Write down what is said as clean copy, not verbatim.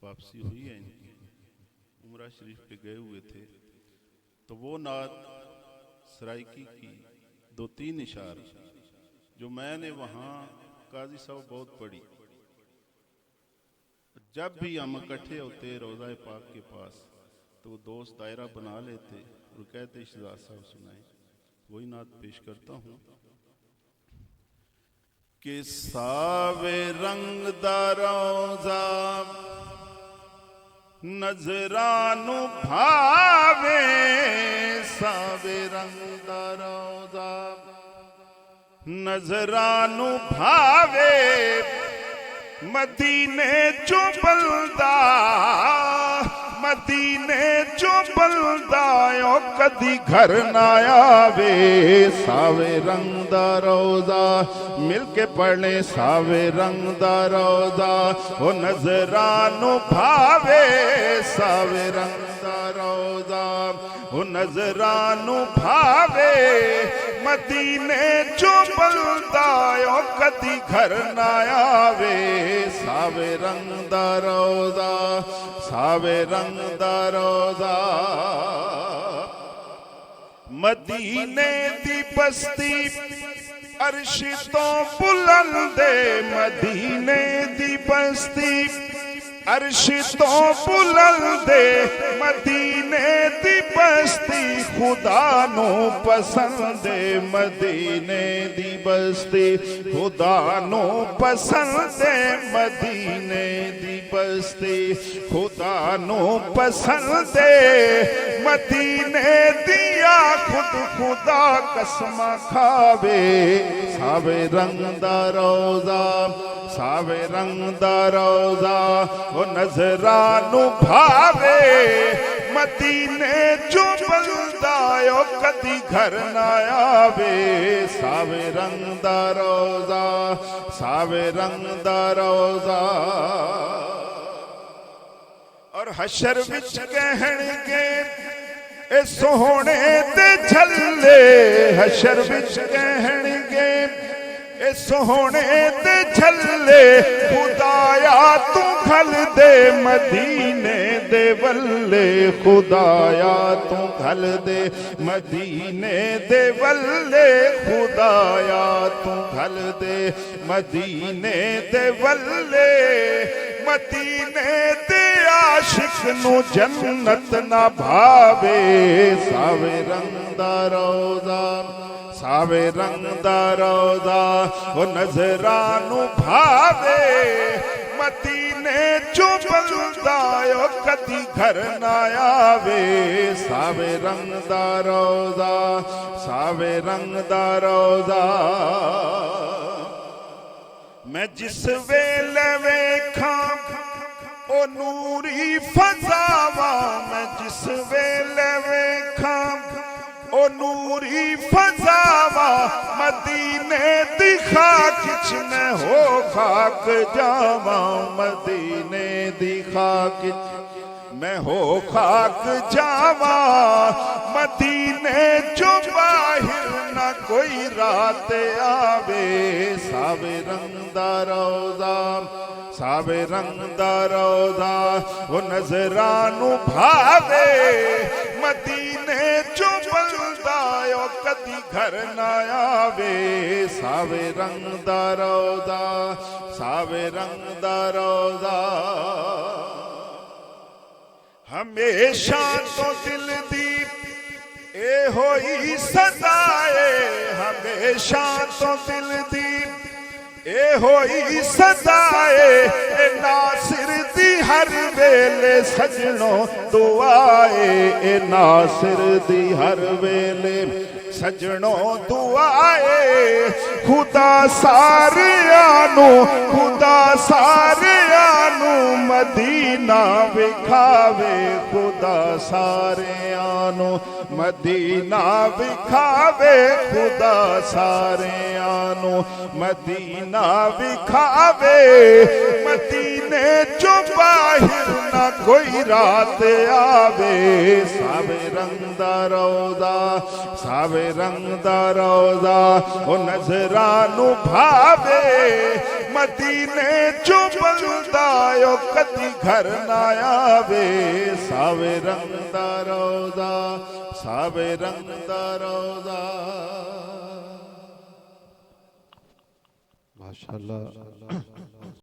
वापसी हुई है इनकी, उमरा शरीफ पे गए हुए थे, तो वो नात सराइकी की 2-3 इशार जो मैंने वहाँ काजी साहब बहुत पढ़ी। जब भी हम इकट्ठे होते रोज़ा पाक के पास तो वो दोस्त दायरा बना लेते और कहते शहजाद साहब सुनाए। वही नात पेश करता हूँ कि सावे रंग दा रोज़ा नजरानू भावे, सावे रंग दा रोज़ा नजरानू भावे, मदीने चो बलदा, मदीने चो बलदा ओ कदी घर ना आवे। सावे रंग दा रोज़ा मिलके पढ़ने, सावे रंग दा रोज़ा ओ नजरानू भावे, सावे रंग दा रोज़ा ओ नजरानू भावे, मदीने चो बलदा ओ कदी घर ना आवे। सावे रंग दा रोज़ा, सावे रंग दा रोज़ा, मदीने दी बस्ती अर्श तो बुलंदे, मदीने दी बस्ती अर्श तो बुलंदे, मदीने दी बस्ती खुदा नो पसंदे, मदीने दी बस्ती खुदा नो पसंदे, मदीने दी बस्ती खुदा नो पसंदे, मदीने दिया खुद खुदा कसम खावे। सावे रंग दा रोज़ा, सावे रंग दा रोज़ा ओ नजरानू भावे, मदीने चो बलदा ओ कदी घर ना आवे। सावे रंग दा रोज़ा, सावे रंग दा रोज़ा, और हशर विच कहणगे ए सोहणे ते झल्ले, हशर विच कहणगे ए सोहणे ते झल्ले, खुदाया तू खल दे मदीने दे वल्ले, खुदाया तू खल दे मदीने दे वल्ले, खुदाया तू खल दे मदीने दे वल्ले, मदीने दे आशिक नू जन्नत ना भावे। सावे रंग दा रोज़ा, सावे रंग दा रोज़ा ओ नजरानू भावे, मदीने चो बलदा ओ कदी घर ना आवे। सावे रंग दा रोज़ा, सावे रंग दा रोज़ा, मैं जिस वेले वेखा ओ नूरी फजावा, मैं जिस वेले वेखा ओ नूरी फजावा, मदीने दी खाक च मैं हो खाक जावा, मदीने दी खाक मैं हो खाक जावा, मदीने चो बाहिर ना कोई रात आवे। सावे रंग दा रोज़ा, सावे रंग दा रोज़ा ओ नजरानू भावे, मदीने चो बलदा ओ कदी घर ना आवे। सावे रंग दा रोज़ा, सावे रंग दा रोज़ा, हमेशा तो दिल दी ए होई सदाए, हमेशा तो दिल दी ए होई सदाए, ए नासिर दी हर वेले सजनों दुआए, ए नासिर दी हर वेले सजनों दुआए, खुदा सारियानू, खुदा सारियानू मदीना विखावे, खुदा सारियानू मदीना विखावे, खुदा सारियानू मदीना विखावे, मदीने चो बाहिर ना कोई रात आवे, सावे रंग दा रोज़ा, सावे रंग दा रोज़ा ओ नजरा नु भावे, मदीने चो बंदा ओ कदी घर ना आवे, सावे रंग दा रोज़ा, सावे रंग दा रोज़ा। माशाअल्लाह।